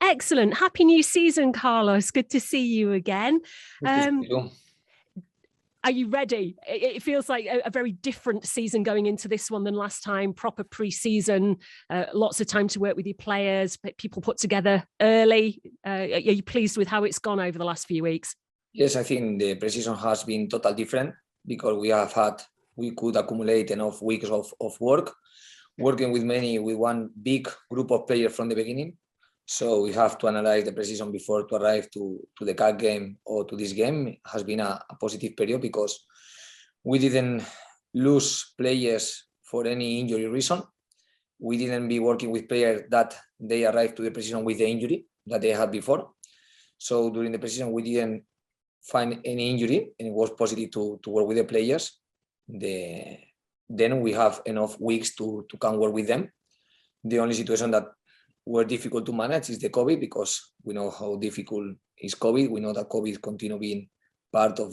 Excellent. Happy new season, Carlos. Good to see you again. Are you ready? It feels like a very different season going into this one than last time. Proper pre-season, lots of time to work with your players, people put together early. Are you pleased with how it's gone over the last few weeks? Yes, I think the pre-season has been totally different because we could accumulate enough weeks of work, working with one big group of players from the beginning. So we have to analyze the pre-season before to arrive to the CAC game or to this game. It has been a positive period because we didn't lose players for any injury reason. We didn't be working with players that they arrived to the pre-season with the injury that they had before. So during the pre-season, we didn't find any injury, and it was positive to work with the players. Then we have enough weeks to come work with them. The only situation that were difficult to manage is the COVID, because we know how difficult is COVID. We know that COVID continue being part of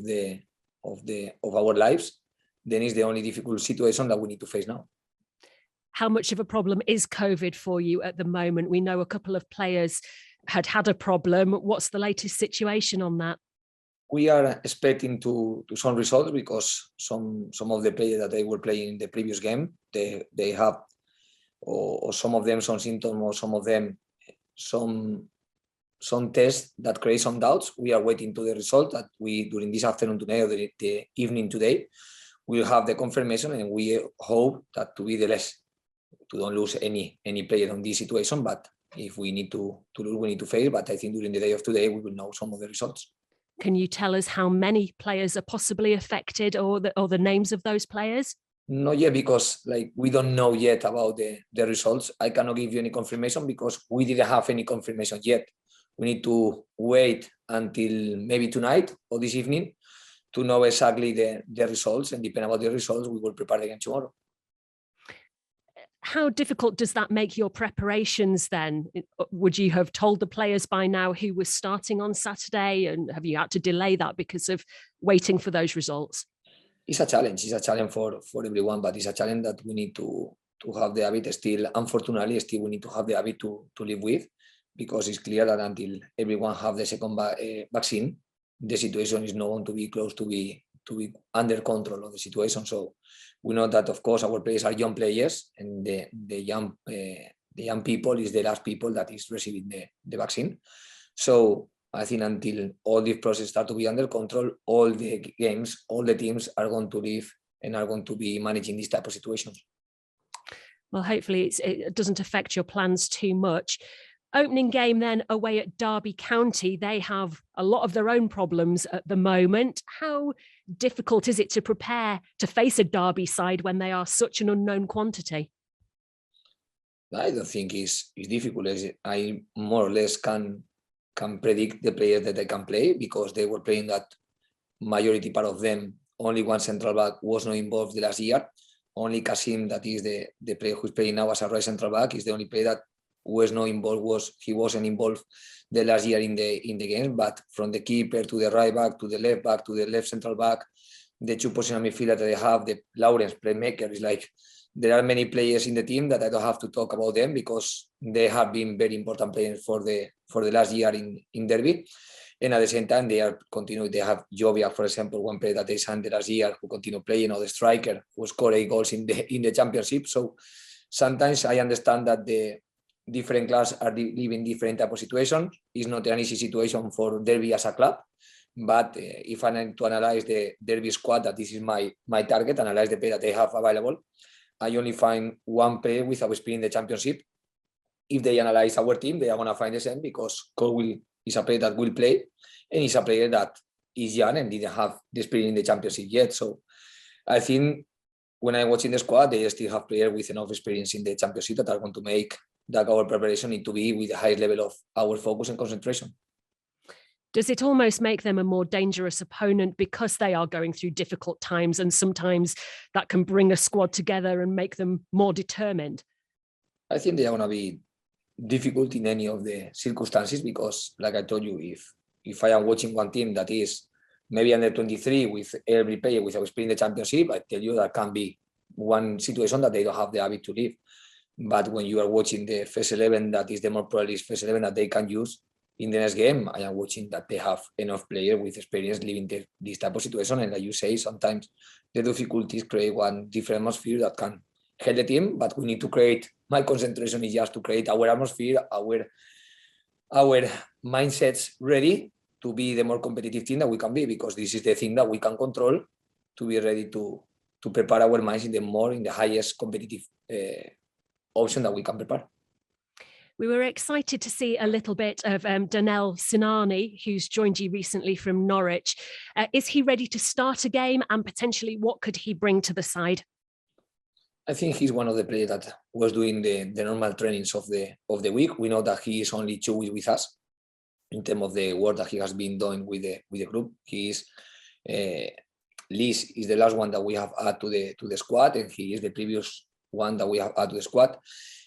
our lives. Then is the only difficult situation that we need to face now. How much of a problem is COVID for you at the moment? We know a couple of players had a problem. What's the latest situation on that? We are expecting to some results because some of the players that they were playing in the previous game, they have, or some of them some symptoms, or some of them some tests that create some doubts. We are waiting to the result that we, during this afternoon today or the evening today, we'll have the confirmation, and we hope that to be the less, to don't lose any player on this situation. But if we need to lose, we need to fail. But I think during the day of today, we will know some of the results. Can you tell us how many players are possibly affected, or the names of those players? Not yet, because we don't know yet about the results. I cannot give you any confirmation because we didn't have any confirmation yet. We need to wait until maybe tonight or this evening to know exactly the results, and depending on the results, we will prepare again tomorrow. How difficult does that make your preparations then? Would you have told the players by now who was starting on Saturday, and have you had to delay that because of waiting for those results? It's a challenge. It's a challenge for everyone, but it's a challenge that we need to have the habit still. Unfortunately, still we need to have the habit to live with, because it's clear that until everyone have the second vaccine, the situation is not going to be close to be under control of the situation. So we know that, of course, our players are young players, and the young people is the last people that is receiving the vaccine. So I think until all this process start to be under control, all the games, all the teams are going to live and are going to be managing this type of situations. Well, hopefully it doesn't affect your plans too much. Opening game then away at Derby County. They have a lot of their own problems at the moment. How difficult is it to prepare to face a Derby side when they are such an unknown quantity? I don't think it's difficult. I more or less can predict the players that they can play, because they were playing that majority part of them. Only one central back was not involved the last year. Only Kasim, that is the player who's playing now as a right central back, is the only player that was not involved. He wasn't involved the last year in the game. But from the keeper to the right back to the left central back, the two positional midfielders that they have, the Lawrence playmaker, is like, there are many players in the team that I don't have to talk about them, because they have been very important players for the last year in Derby. And at the same time, they have Jovia, for example, one player that they signed the last year, who continue playing, or the striker who scored 8 goals in the championship. So sometimes I understand that the different clubs are living different type of situations. It's not an easy situation for Derby as a club. But if I need to analyze the Derby squad, that this is my target, analyze the player that they have available, I only find one player without experience in the championship. If they analyze our team, they are going to find the same, because Cole is a player that will play, and he's a player that is young and didn't have the experience in the championship yet. So I think when I'm watching the squad, they still have players with enough experience in the championship that are going to make that our preparation need to be with the highest level of our focus and concentration. Does it almost make them a more dangerous opponent because they are going through difficult times, and sometimes that can bring a squad together and make them more determined? I think they are going to be difficult in any of the circumstances, because, like I told you, if I am watching one team that is maybe under 23 with every player without experience in the championship, I tell you that can be one situation that they don't have the habit to live. But when you are watching the first 11, that is the more probably first 11 that they can use in the next game, I am watching that they have enough players with experience living this type of situation. And like you say, sometimes the difficulties create one different atmosphere that can help the team, but we need to create, my concentration is just to create our atmosphere, our mindsets ready to be the more competitive team that we can be, because this is the thing that we can control, to be ready to prepare our minds in the highest competitive option that we can prepare. We were excited to see a little bit of Danel Sinani, who's joined you recently from Norwich. Is he ready to start a game, and potentially what could he bring to the side? I think he's one of the players that was doing the normal trainings of the week. We know that he is only 2 weeks with us in terms of the work that he has been doing with the group. He is Liz is the last one that we have added to the squad, and he is the previous one that we have added to the squad.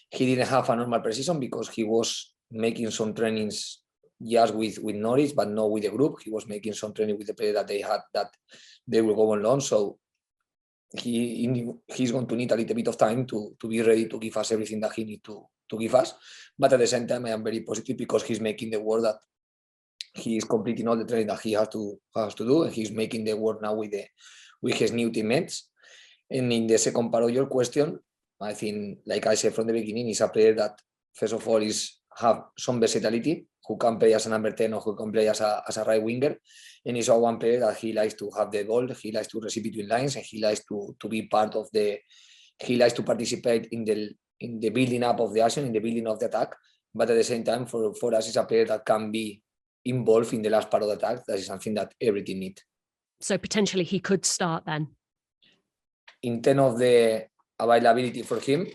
He didn't have a normal precision because he was making some trainings just with Norwich, but not with the group. He was making some training with the players that they had, that they will go on loan. So he's going to need a little bit of time to be ready to give us everything that he needs to give us. But at the same time, I am very positive because he's making the work that he is completing all the training that he has to do, and he's making the work now with his new teammates. And in the second part of your question, I think, like I said from the beginning, he's a player that, first of all, have some versatility, who can play as a number 10 or who can play as a right winger. And he's one player that he likes to have the ball, he likes to receive between lines, and he likes to be part of he likes to participate in the building up of the action, in the building of the attack. But at the same time, for us, he's a player that can be involved in the last part of the attack. That is something that every team needs. So potentially he could start then? In terms of the availability for him,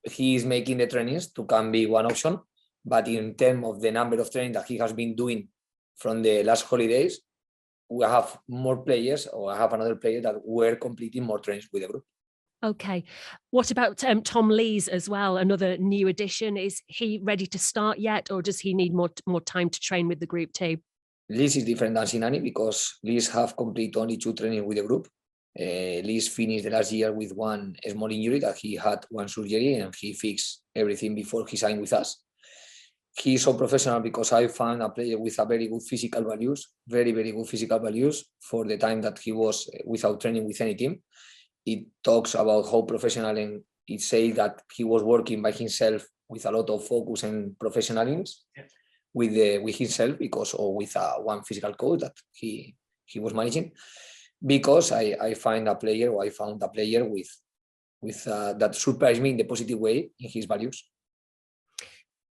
he is making the trainings to can be one option. But in terms of the number of training that he has been doing from the last holidays, we have more players, or I have another player that were completing more trainings with the group. Okay. What about Tom Lees as well? Another new addition. Is he ready to start yet, or does he need more time to train with the group too? Lees is different than Sinani because Lees have completed only 2 training with the group. Lees finished the last year with one small injury that he had, one surgery, and he fixed everything before he signed with us. He is so professional because I found a player with a very good physical values, very, very good physical values for the time that he was without training with any team. It talks about how professional, and it says that he was working by himself with a lot of focus and professionalism with himself, because, or with one physical coach that he was managing. Because I found a player with that surprised me in the positive way in his values.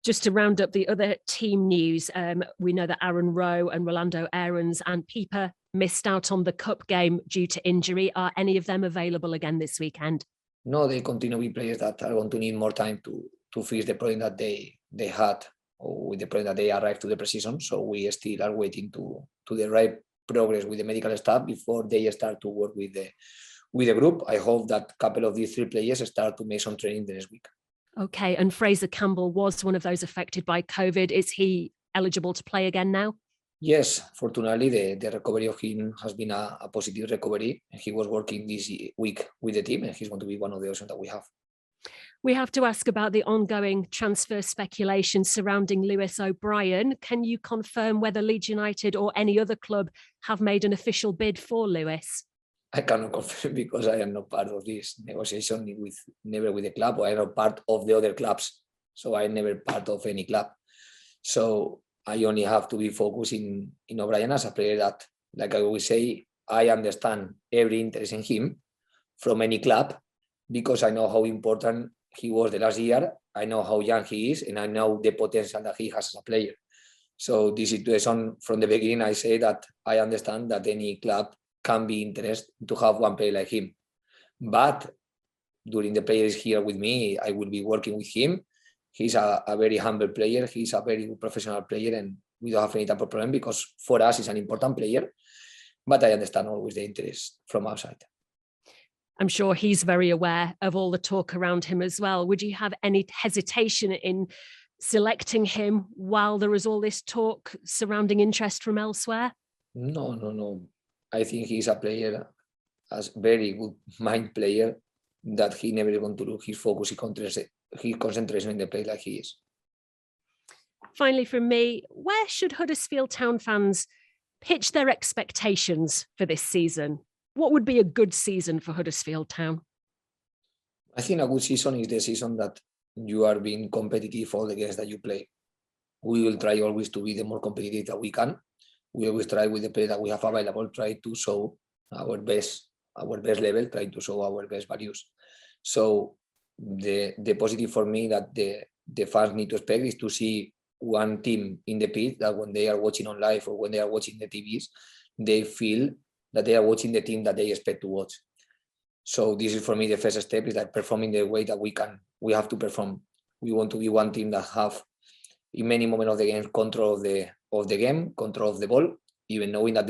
Just to round up the other team news, we know that Aaron Rowe and Rolando Aarons and Pieper missed out on the cup game due to injury. Are any of them available again this weekend? No, they continue to be players that are going to need more time to fix the problem that they had, or with the problem that they arrived to the pre-season. So we still are waiting to the right progress with the medical staff before they start to work with the group. I hope that a couple of these 3 players start to make some training the next week. Okay, and Fraser Campbell was one of those affected by COVID. Is he eligible to play again now? Yes, fortunately, the recovery of him has been a positive recovery. He was working this week with the team, and he's going to be one of the options that we have. We have to ask about the ongoing transfer speculation surrounding Lewis O'Brien. Can you confirm whether Leeds United or any other club have made an official bid for Lewis? I cannot confirm because I am not part of this negotiation never with the club, or I am not part of the other clubs. So I'm never part of any club. So I only have to be focused in O'Brien as a player that, like I always say, I understand every interest in him from any club, because I know how important he was the last year. I know how young he is, and I know the potential that he has as a player. So this situation, from the beginning, I say that I understand that any club can be interested to have one player like him. But during the players here with me, I will be working with him. He's a very humble player. He's a very good professional player, and we don't have any type of problem because for us he's an important player. But I understand always the interest from outside. I'm sure he's very aware of all the talk around him as well. Would you have any hesitation in selecting him while there is all this talk surrounding interest from elsewhere? No. I think he's a player, a very good mind player, that he never going to lose his focus, his concentration in the play like he is. Finally, from me, where should Huddersfield Town fans pitch their expectations for this season? What would be a good season for Huddersfield Town? I think a good season is the season that you are being competitive all the games that you play. We will try always to be the more competitive that we can. We always try with the play that we have available, try to show our best level, try to show our best values. So the positive for me that the fans need to expect is to see one team in the pitch that when they are watching on live or when they are watching the TVs, they feel that they are watching the team that they expect to watch. So this is for me the first step, is that performing the way that we have to perform. We want to be one team that have in many moments of the game control of the game, control of the ball, even knowing that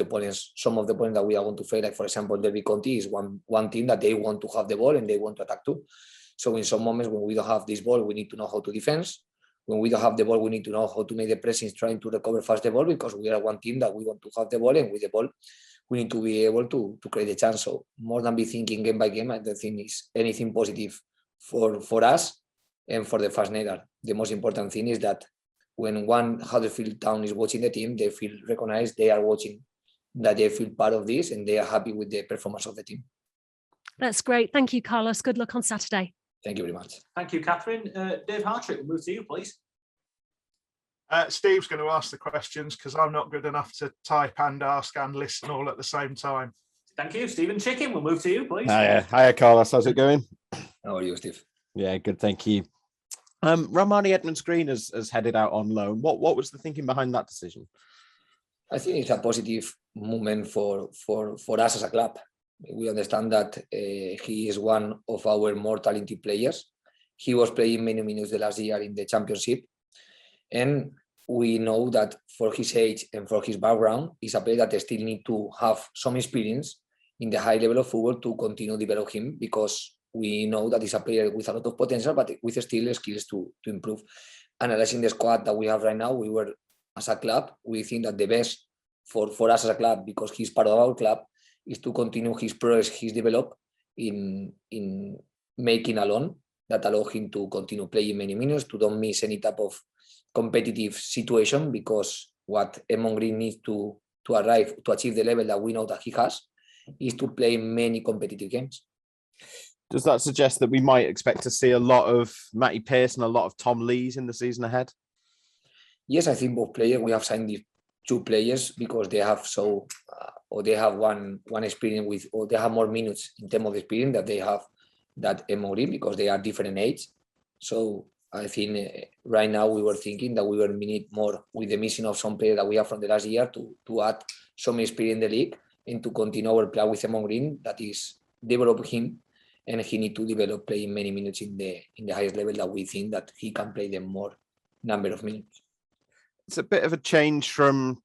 some of the opponents that we are going to face, like for example, Derby County is one team that they want to have the ball and they want to attack too. So in some moments when we don't have this ball, we need to know how to defend. When we don't have the ball, we need to know how to make the pressing, trying to recover fast the ball, because we are one team that we want to have the ball, and with the ball, we need to be able to create a chance. So more than be thinking game by game, I don't think is anything positive for us and for the fast neither. The most important thing is that when one Huddersfield Town is watching the team, they feel recognized, they are watching, that they feel part of this, and they are happy with the performance of the team. That's great. Thank you, Carlos. Good luck on Saturday. Thank you very much. Thank you, Catherine. Dave Hartrick, we'll move to you, please. Steve's going to ask the questions because I'm not good enough to type and ask and listen all at the same time. Thank you. Stephen Chicken, we'll move to you, please. Hiya, Carlos. How's it going? How are you, Steve? Yeah, good. Thank you. Romani Edmonds-Green has headed out on loan. What was the thinking behind that decision? I think it's a positive movement for us as a club. We understand that he is one of our more talented players. He was playing many minutes the last year in the Championship. And we know that for his age and for his background, he's a player that still need to have some experience in the high level of football to continue develop him, because we know that he's a player with a lot of potential, but with still skills to improve. Analyzing the squad that we have right now, as a club, we think that the best for us as a club, because he's part of our club, is to continue his progress, his develop in making a loan that allow him to continue playing many minutes, to don't miss any type of competitive situation, because what Edmond Green needs to arrive to achieve the level that we know that he has is to play many competitive games. Does that suggest that we might expect to see a lot of Matty Pearce and a lot of Tom Lees in the season ahead? Yes, I think both players, we have signed these two players because they have or they have one experience with, or they have more minutes in terms of experience that they have that Edmond Green, because they are different age. So I think right now we were thinking that we will need more with the missing of some players that we have from the last year to add some experience in the league and to continue our play with Edmond Green, that is develop him, and he need to develop playing many minutes in the highest level that we think that he can play the more number of minutes. It's a bit of a change from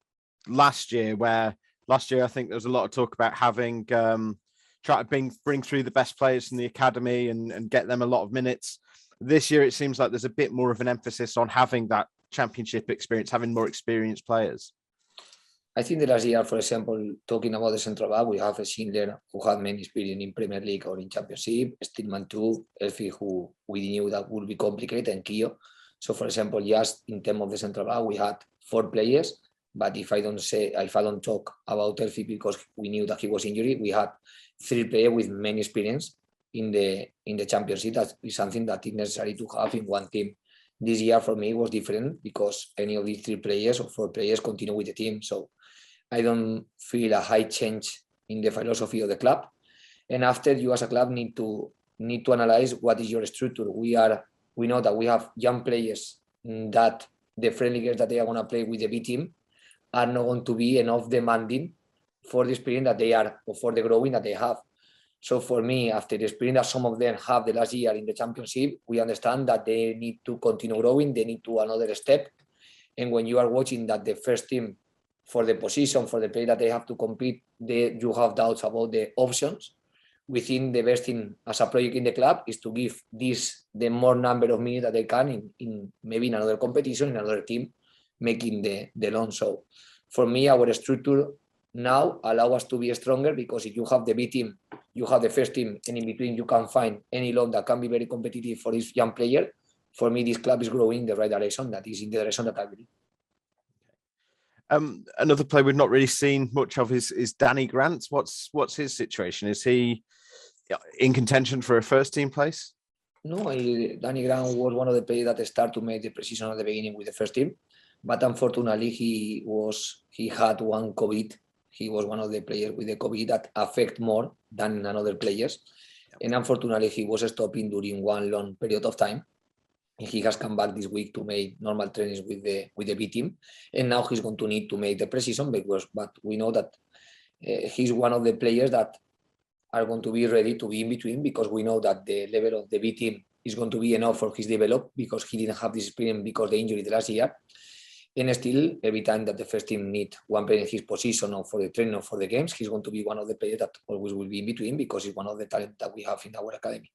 last year, where last year I think there was a lot of talk about having try to bring through the best players from the academy and get them a lot of minutes. This year, it seems like there's a bit more of an emphasis on having that championship experience, having more experienced players. I think the last year, for example, talking about the central back, we have a Schindler who had many experience in Premier League or in Championship, Stillman too, Elfie, who we knew that would be complicated, and Kio. So, for example, just in terms of the central back, we had 4 players. But if I don't talk about Elfie because we knew that he was injured, we had 3 players with many experience in the Championship. That is something that is necessary to have in one team. This year for me was different because any of these 3 players or 4 players continue with the team. So I don't feel a high change in the philosophy of the club. And after, you as a club need to analyze what is your structure. We know that we have young players that the friendly games that they are going to play with the B team are not going to be enough demanding for the experience that they are, or for the growing that they have. So for me, after the experience that some of them have the last year in the Championship, we understand that they need to continue growing, they need to another step. And when you are watching that the first team for the position, for the play that they have to compete, you have doubts about the options. We think the best thing as a project in the club is to give the more number of minutes that they can in maybe in another competition, in another team, making the loan. So for me, our structure now allow us to be stronger, because if you have the B team, you have the first team, and in between you can find any loan that can be very competitive for this young player. For me, this club is growing in the right direction. That is in the direction that I believe. Another player we've not really seen much of is Danny Grant. What's his situation? Is he in contention for a first team place? No, Danny Grant was one of the players that started to make the precision at the beginning with the first team, but unfortunately he had one COVID. He was one of the players with the COVID that affect more than other players, and unfortunately he was stopping during one long period of time. He has come back this week to make normal trainings with the B team, and now he's going to need to make the precision, but we know that he's one of the players that are going to be ready to be in between, because we know that the level of the B team is going to be enough for his develop, because he didn't have this experience because of the injury the last year. And still, every time that the first team need one player in his position or for the training or for the games, he's going to be one of the players that always will be in between, because he's one of the talent that we have in our academy.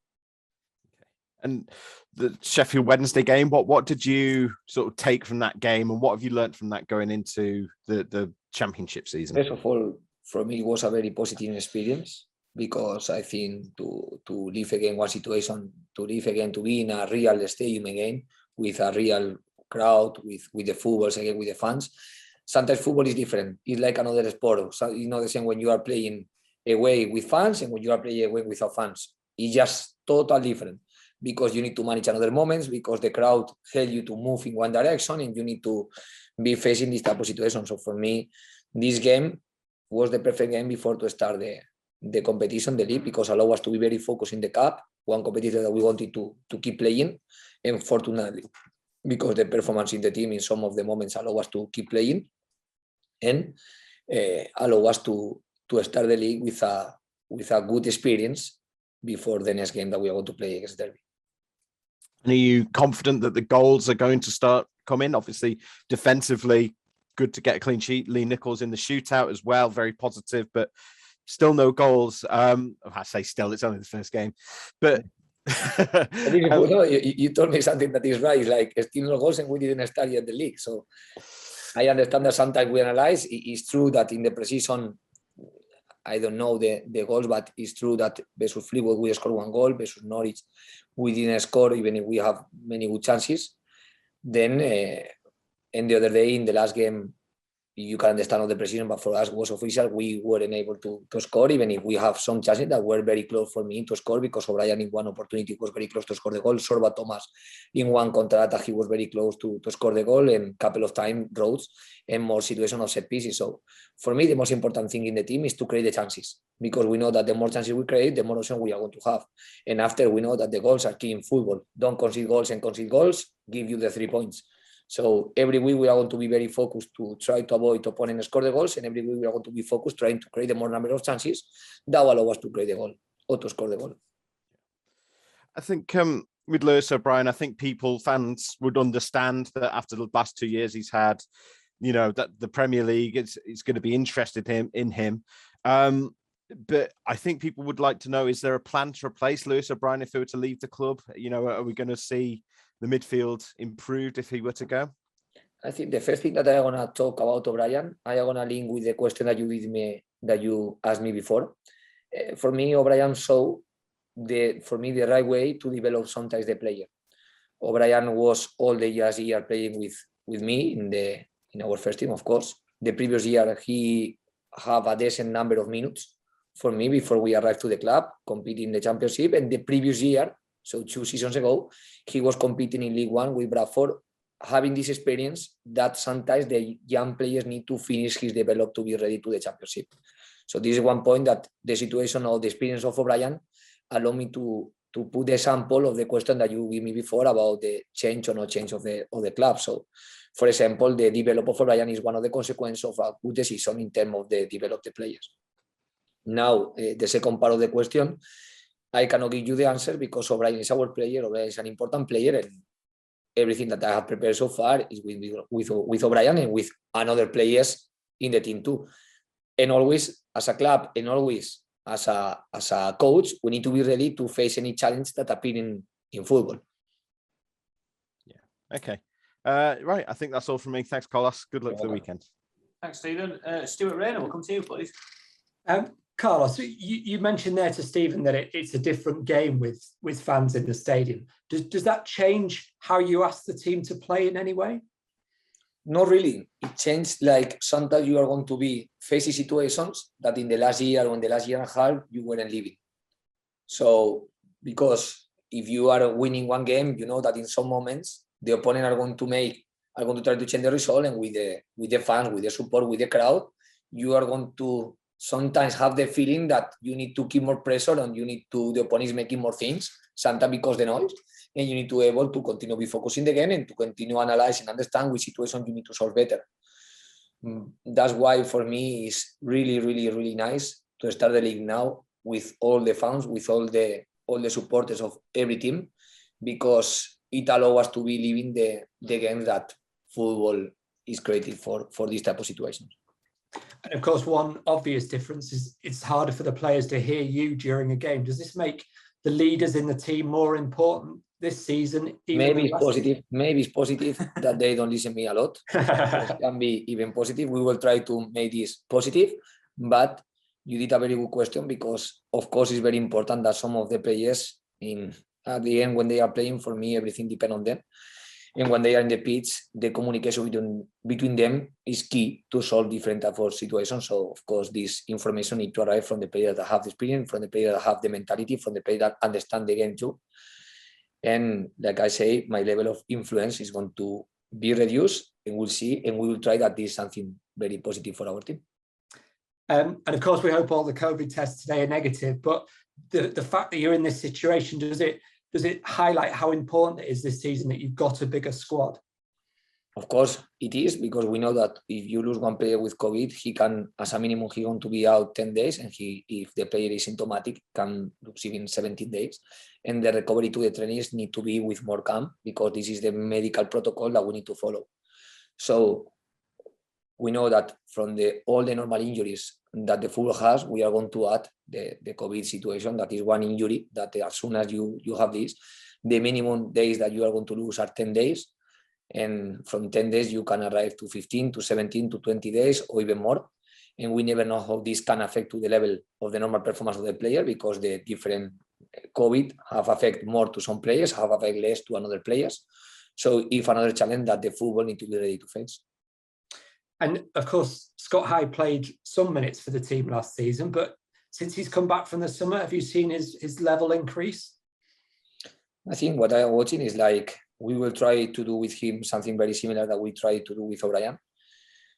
And the Sheffield Wednesday game, what did you sort of take from that game, and what have you learned from that going into the championship season? First of all, for me, it was a very positive experience, because I think to live again one situation, to live again, to be in a real stadium again with a real crowd, with the footballs again, with the fans. Sometimes football is different. It's like another sport. So it's not the same when you are playing away with fans and when you are playing away without fans. It's just totally different, because you need to manage another moments, because the crowd help you to move in one direction, and you need to be facing this type of situation. So for me, this game was the perfect game before to start the competition, the league, because allow us to be very focused in the cup, one competitor that we wanted to keep playing. And fortunately, because the performance in the team in some of the moments allow us to keep playing, and allow us to start the league with a good experience before the next game that we are going to play against Derby. And are you confident that the goals are going to start coming? Obviously, defensively, good to get a clean sheet. Lee Nichols in the shootout as well, very positive, but still no goals. I say still, it's only the first game. But you told me something that is right. It's like still no goals and we didn't start yet the league. So I understand that sometimes we analyze. It's true that in the precision, I don't know the goals, but it's true that versus Fleetwood we scored one goal, versus Norwich we didn't score, even if we have many good chances. Then, and the other day in the last game, you can understand all the precision, but for us was official. We weren't able to score, even if we have some chances that were very close for me to score, because O'Brien in one opportunity was very close to score the goal. Sorba Thomas in one counter-attack, he was very close to score the goal, and a couple of times Rhodes and more situation of set pieces. So for me, the most important thing in the team is to create the chances, because we know that the more chances we create, the more options we are going to have. And after, we know that the goals are key in football. Don't concede goals, and concede goals give you the 3 points. So every week we are going to be very focused to try to avoid opponent score the goals, and every week we are going to be focused trying to create the more number of chances that will allow us to create the goal or to score the goal. I think with Lewis O'Brien, I think fans would understand that after the last 2 years he's had, that the Premier League is going to be interested in him. But I think people would like to know, is there a plan to replace Lewis O'Brien if he were to leave the club? Are we going to see the midfield improved if he were to go? I think the first thing that I'm going to talk about O'Brien, I'm going to link with the question that you asked me before. For me, O'Brien showed the right way to develop sometimes the player. O'Brien was all the year playing with me in our first team, of course. The previous year, he had a decent number of minutes for me before we arrived to the club, competing in the championship. And the previous year, so 2 seasons ago, he was competing in League One with Bradford, having this experience that sometimes the young players need to finish his develop to be ready to the championship. So this is one point that the situation or the experience of O'Brien allow me to put the sample of the question that you gave me before about the change or not change of the club. So, for example, the development of O'Brien is one of the consequences of a good decision in terms of the develop the players. Now, the second part of the question, I cannot give you the answer because O'Brien is our player. O'Brien is an important player, and everything that I have prepared so far is with O'Brien and with another players in the team too. And always, as a club, and always as a coach, we need to be ready to face any challenge that appear in football. Yeah. Okay. Right. I think that's all from me. Thanks, Carlos. Good luck for the weekend. Thanks, Stephen. Stuart Rayner, we'll come to you, please. Carlos, you mentioned there to Stephen that it's a different game with fans in the stadium. Does that change how you ask the team to play in any way? Not really. It changed, like sometimes you are going to be facing situations that in the last year or in the last year and a half, you weren't living. So, because if you are winning one game, you know that in some moments, the opponent are going to try to change the result, and with the fans, with the support, with the crowd, you are going to sometimes have the feeling that you need to keep more pressure and the opponent is making more things, sometimes because the noise, and you need to be able to continue be focusing the game and to continue analyzing, understand which situation you need to solve better. That's why for me it's really, really, really nice to start the league now with all the fans, with all the supporters of every team, because it allows us to be living the games that football is created for this type of situations. And of course, one obvious difference is it's harder for the players to hear you during a game. Does this make the leaders in the team more important this season? Maybe it's positive that they don't listen to me a lot. It can be even positive. We will try to make this positive, but you did a very good question, because of course it's very important that some of the players at the end, when they are playing, for me, everything depends on them. And when they are in the pitch, the communication between them is key to solve different types of situations. So, of course, this information needs to arrive from the players that have the experience, from the players that have the mentality, from the players that understand the game too. And like I say, my level of influence is going to be reduced, and we'll see, and we will try that this is something very positive for our team. And of course, we hope all the COVID tests today are negative, but the fact that you're in this situation, does it highlight how important it is this season that you've got a bigger squad? Of course it is, because we know that if you lose one player with COVID, he can, as a minimum, he's going to be out 10 days, and if the player is symptomatic, can lose even 17 days. And the recovery to the trainees need to be with more calm, because this is the medical protocol that we need to follow. So we know that from all the normal injuries that the football has, we are going to add the COVID situation. That is one injury that as soon as you have this, the minimum days that you are going to lose are 10 days. And from 10 days, you can arrive to 15, to 17, to 20 days, or even more. And we never know how this can affect to the level of the normal performance of the player, because the different COVID have affected more to some players, have affected less to another players. So if another challenge that the football need to be ready to face. And of course, Scott Hyde played some minutes for the team last season, but since he's come back from the summer, have you seen his level increase? I think what I am watching is like, we will try to do with him something very similar that we try to do with O'Brien.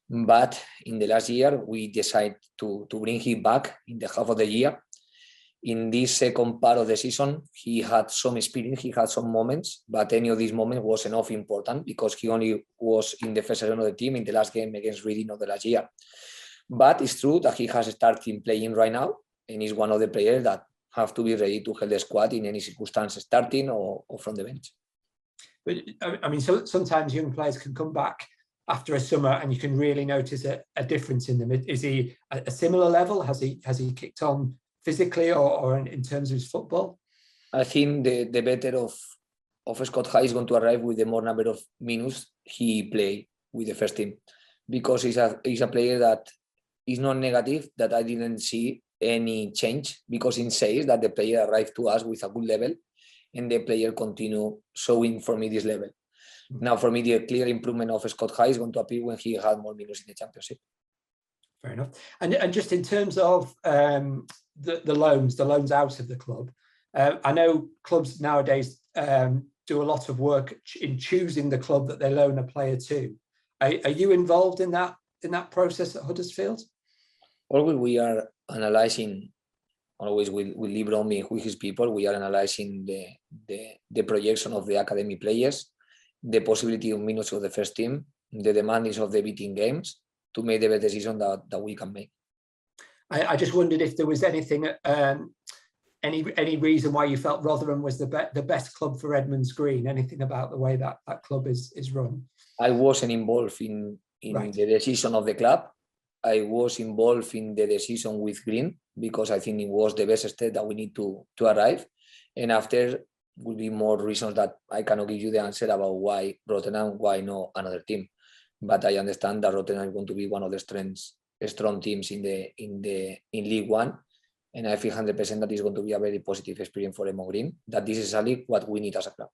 But in the last year, we decided to bring him back in the half of the year. In this second part of the season, he had some experience, he had some moments, but any of these moments was enough important, because he only was in the first season of the team in the last game against Reading of the last year. But it's true that he has started playing right now, and is one of the players that have to be ready to help the squad in any circumstance, starting or from the bench. But I mean, so sometimes young players can come back after a summer and you can really notice a difference in them. Is he at a similar level? Has he kicked on physically or in terms of his football? I think the better of Scott Hyde is going to arrive with the more number of minutes he play with the first team, because he's a player that is not negative, that I didn't see any change, because it says that the player arrived to us with a good level, and the player continue showing for me this level. Now, for me, the clear improvement of Scott Hyde is going to appear when he had more minutes in the Championship. Fair enough. And just in terms of the loans out of the club, I know clubs nowadays do a lot of work in choosing the club that they loan a player to. Are you involved in that process at Huddersfield? Always we are analysing. Always with Libron, with his people, we are analysing the projection of the academy players, the possibility of minutes of the first team, the demands of the beating games, to make the best decision that we can make. I just wondered if there was anything, any reason why you felt Rotherham was the best club for Edmonds Green. Anything about the way that club is run? I wasn't involved in right. The decision of the club. I was involved in the decision with Green, because I think it was the best step that we need to arrive. And after will be more reasons that I cannot give you the answer about why Rotterdam, why no another team. but I understand that Rotterdam is going to be one of the strong teams in League One, and I feel 100% that is going to be a very positive experience for Emo Green. That this is exactly what we need as a club.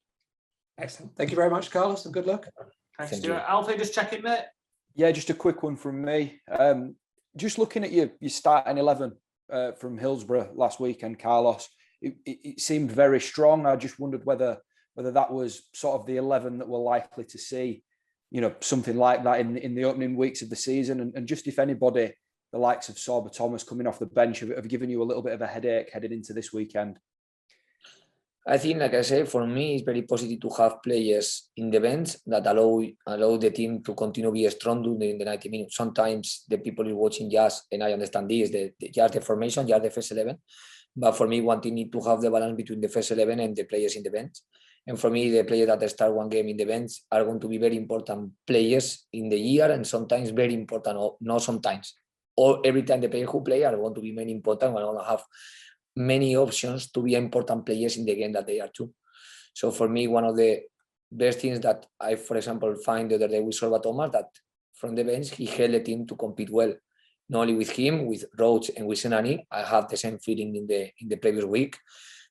Excellent. Thank you very much, Carlos, and good luck. Thanks, Thank Stuart. you. Alfie, just check it, mate. Yeah, just a quick one from me. Just looking at your starting 11 from Hillsborough last weekend, Carlos, it seemed very strong. I just wondered whether that was sort of the 11 that we're likely to see, something like that in the opening weeks of the season, and just if anybody, the likes of Sorba Thomas coming off the bench, have given you a little bit of a headache heading into this weekend. I think, like I said, for me, it's very positive to have players in the bench that allow the team to continue being strong during the 90 minutes. Sometimes the people is watching just, and I understand this, just the formation, just the first 11. But for me, one team need to have the balance between the first 11 and the players in the bench. And for me, the players that start one game in the bench are going to be very important players in the year, and sometimes very important, or not sometimes. Or every time the players who play are going to be very important. We're going to have many options to be important players in the game that they are too. So for me, one of the best things that I, for example, find the other day with Sorba Thomas, that from the bench, he held the team to compete well. Not only with him, with Roach and with Senani. I had the same feeling in the previous week,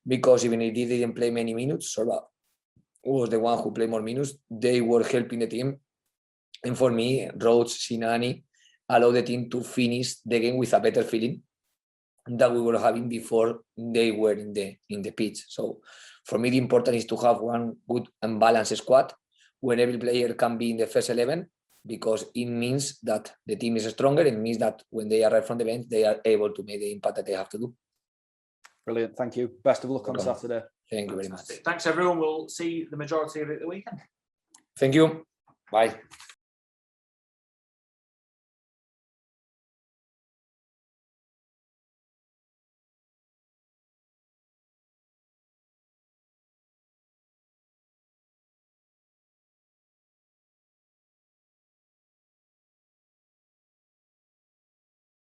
because even if they didn't play many minutes, Sorba was the one who played more minutes. They were helping the team. And for me, Roach, Senani allowed the team to finish the game with a better feeling that we were having before they were in the pitch. So for me, the important is to have one good and balanced squad where every player can be in the first 11, because it means that the team is stronger. It means that when they arrive from the bench, they are able to make the impact that they have to do. Brilliant. Thank you. Best of luck on Welcome. Saturday. Thank you very much. Thanks, everyone. We'll see the majority of it at the weekend. Thank you. Bye.